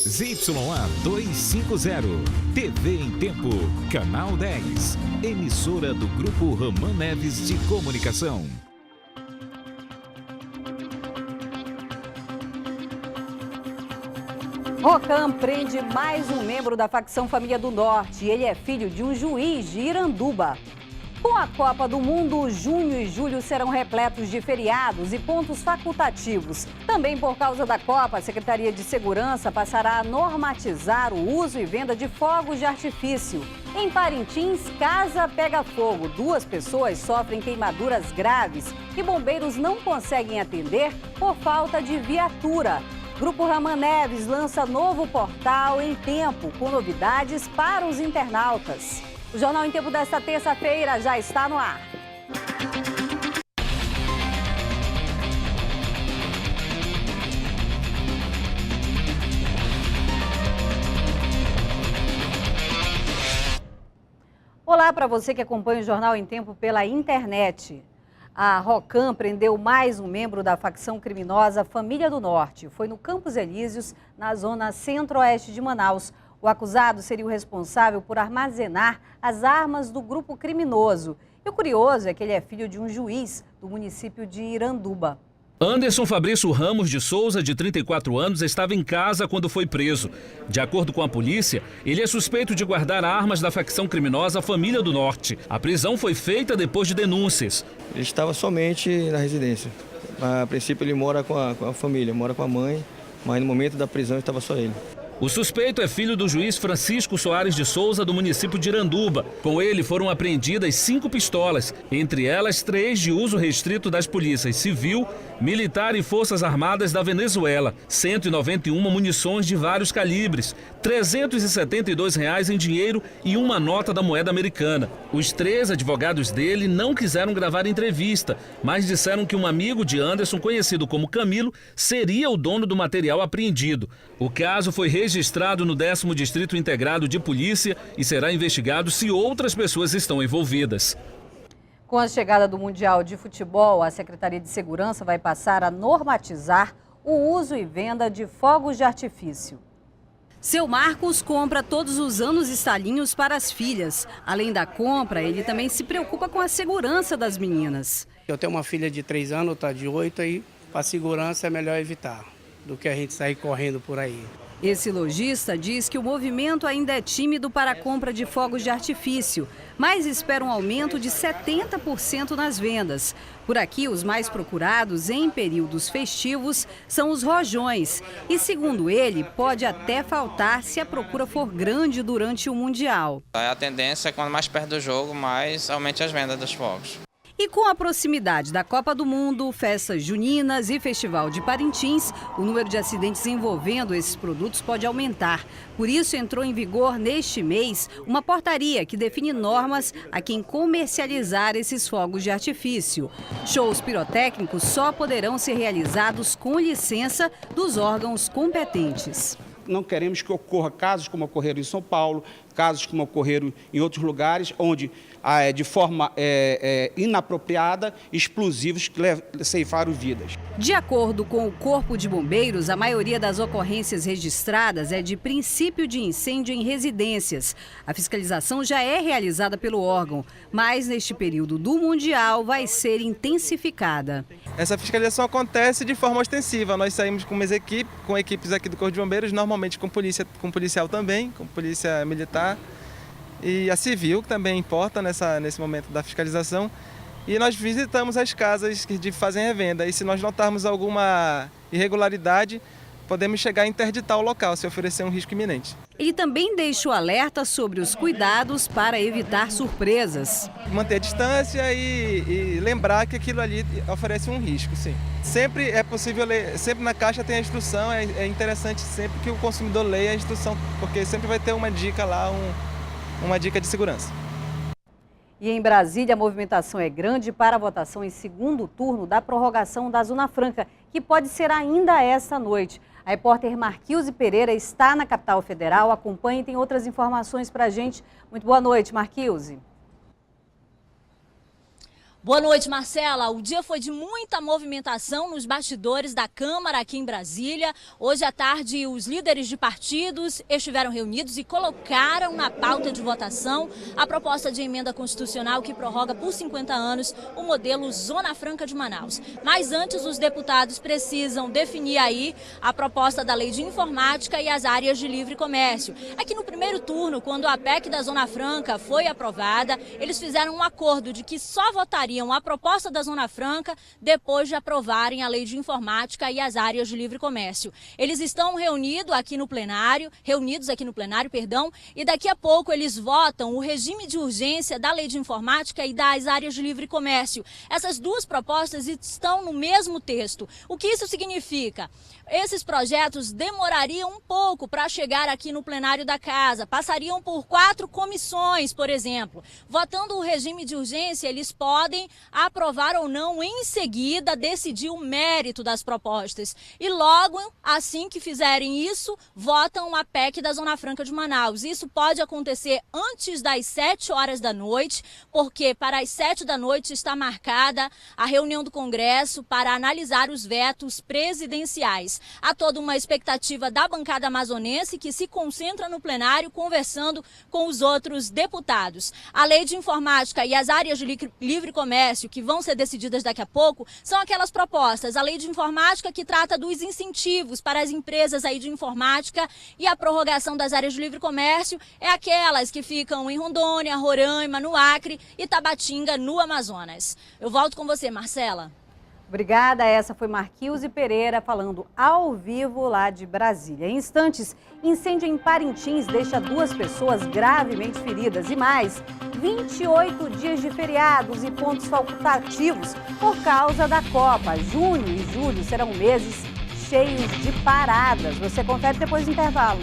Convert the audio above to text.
ZYA 250, TV em Tempo, Canal 10, emissora do Grupo Roman Neves de Comunicação. Rocan prende mais um membro da facção Família do Norte. Ele é filho de um juiz de Iranduba. Com a Copa do Mundo, junho e julho serão repletos de feriados e pontos facultativos. Também por causa da Copa, a Secretaria de Segurança passará a normatizar o uso e venda de fogos de artifício. Em Parintins, casa pega fogo. 2 pessoas sofrem queimaduras graves e bombeiros não conseguem atender por falta de viatura. Grupo Roman Neves lança novo portal em tempo, com novidades para os internautas. O Jornal em Tempo desta terça-feira já está no ar. Olá para você que acompanha o Jornal em Tempo pela internet. A Rocan prendeu mais um membro da facção criminosa Família do Norte. Foi no Campos Elíseos, na zona centro-oeste de Manaus. O acusado seria o responsável por armazenar as armas do grupo criminoso. E o curioso é que ele é filho de um juiz do município de Iranduba. Anderson Fabrício Ramos de Souza, de 34 anos, estava em casa quando foi preso. De acordo com a polícia, ele é suspeito de guardar armas da facção criminosa Família do Norte. A prisão foi feita depois de denúncias. Ele estava somente na residência. A princípio ele mora com a família, mora com a mãe, mas no momento da prisão estava só ele. O suspeito é filho do juiz Francisco Soares de Souza, do município de Iranduba. Com ele foram apreendidas 5 pistolas, entre elas 3 de uso restrito das polícias civil, militar e forças armadas da Venezuela, 191 munições de vários calibres, R$ 372 em dinheiro e uma nota da moeda americana. Os 3 advogados dele não quiseram gravar entrevista, mas disseram que um amigo de Anderson, conhecido como Camilo, seria o dono do material apreendido. O caso foi registrado no 10º Distrito Integrado de Polícia e será investigado se outras pessoas estão envolvidas. Com a chegada do Mundial de Futebol, a Secretaria de Segurança vai passar a normatizar o uso e venda de fogos de artifício. Seu Marcos compra todos os anos estalinhos para as filhas. Além da compra, ele também se preocupa com a segurança das meninas. Eu tenho uma filha de 3 anos, outra de 8, e para a segurança é melhor evitar do que a gente sair correndo por aí. Esse lojista diz que o movimento ainda é tímido para a compra de fogos de artifício, mas espera um aumento de 70% nas vendas. Por aqui, os mais procurados em períodos festivos são os rojões. E, segundo ele, pode até faltar se a procura for grande durante o Mundial. A tendência é quando mais perto do jogo, mais aumente as vendas dos fogos. E com a proximidade da Copa do Mundo, festas juninas e Festival de Parintins, o número de acidentes envolvendo esses produtos pode aumentar. Por isso, entrou em vigor neste mês uma portaria que define normas a quem comercializar esses fogos de artifício. Shows pirotécnicos só poderão ser realizados com licença dos órgãos competentes. Não queremos que ocorra casos como ocorreram em São Paulo, casos como ocorreram em outros lugares, onde de forma inapropriada, explosivos que ceifaram vidas. De acordo com o Corpo de Bombeiros, a maioria das ocorrências registradas é de princípio de incêndio em residências. A fiscalização já é realizada pelo órgão, mas neste período do Mundial vai ser intensificada. Essa fiscalização acontece de forma ostensiva. Nós saímos com equipes aqui do Corpo de Bombeiros, normalmente com policial também, com polícia militar. E a civil, que também importa nesse momento da fiscalização. E nós visitamos as casas que fazem revenda. E se nós notarmos alguma irregularidade, podemos chegar a interditar o local, se oferecer um risco iminente. Ele também deixa o alerta sobre os cuidados para evitar surpresas. Manter a distância e lembrar que aquilo ali oferece um risco, sim. Sempre é possível ler, sempre na caixa tem a instrução, é interessante sempre que o consumidor leia a instrução, porque sempre vai ter uma dica lá, uma dica de segurança. E em Brasília, a movimentação é grande para a votação em segundo turno da prorrogação da Zona Franca, que pode ser ainda esta noite. A repórter Marquilze Pereira está na capital federal, acompanha e tem outras informações para a gente. Muito boa noite, Marquilze. Boa noite, Marcela. O dia foi de muita movimentação nos bastidores da Câmara aqui em Brasília. Hoje à tarde, os líderes de partidos estiveram reunidos e colocaram na pauta de votação a proposta de emenda constitucional que prorroga por 50 anos o modelo Zona Franca de Manaus. Mas antes, os deputados precisam definir aí a proposta da Lei de Informática e as áreas de livre comércio. Aqui no primeiro turno, quando a PEC da Zona Franca foi aprovada, eles fizeram um acordo de que só votariam a proposta da Zona Franca depois de aprovarem a Lei de Informática e as áreas de livre comércio. Eles estão reunidos aqui no plenário, e daqui a pouco eles votam o regime de urgência da Lei de Informática e das áreas de livre comércio. Essas duas propostas estão no mesmo texto. O que isso significa? Esses projetos demorariam um pouco para chegar aqui no plenário da casa, passariam por 4 comissões, por exemplo. Votando o regime de urgência, eles podem aprovar ou não em seguida decidir o mérito das propostas. E logo, assim que fizerem isso, votam a PEC da Zona Franca de Manaus. Isso pode acontecer antes das 7 horas da noite, porque para as 7 da noite está marcada a reunião do Congresso para analisar os vetos presidenciais. Há toda uma expectativa da bancada amazonense que se concentra no plenário conversando com os outros deputados. A Lei de Informática e as áreas de livre comércio, que vão ser decididas daqui a pouco, são aquelas propostas. A Lei de Informática que trata dos incentivos para as empresas aí de informática, e a prorrogação das áreas de livre comércio é aquelas que ficam em Rondônia, Roraima, no Acre e Tabatinga, no Amazonas. Eu volto com você, Marcela. Obrigada, essa foi Marquilze Pereira falando ao vivo lá de Brasília. Em instantes, incêndio em Parintins deixa 2 pessoas gravemente feridas e mais 28 dias de feriados e pontos facultativos por causa da Copa. Junho e julho serão meses cheios de paradas. Você confere depois do intervalo.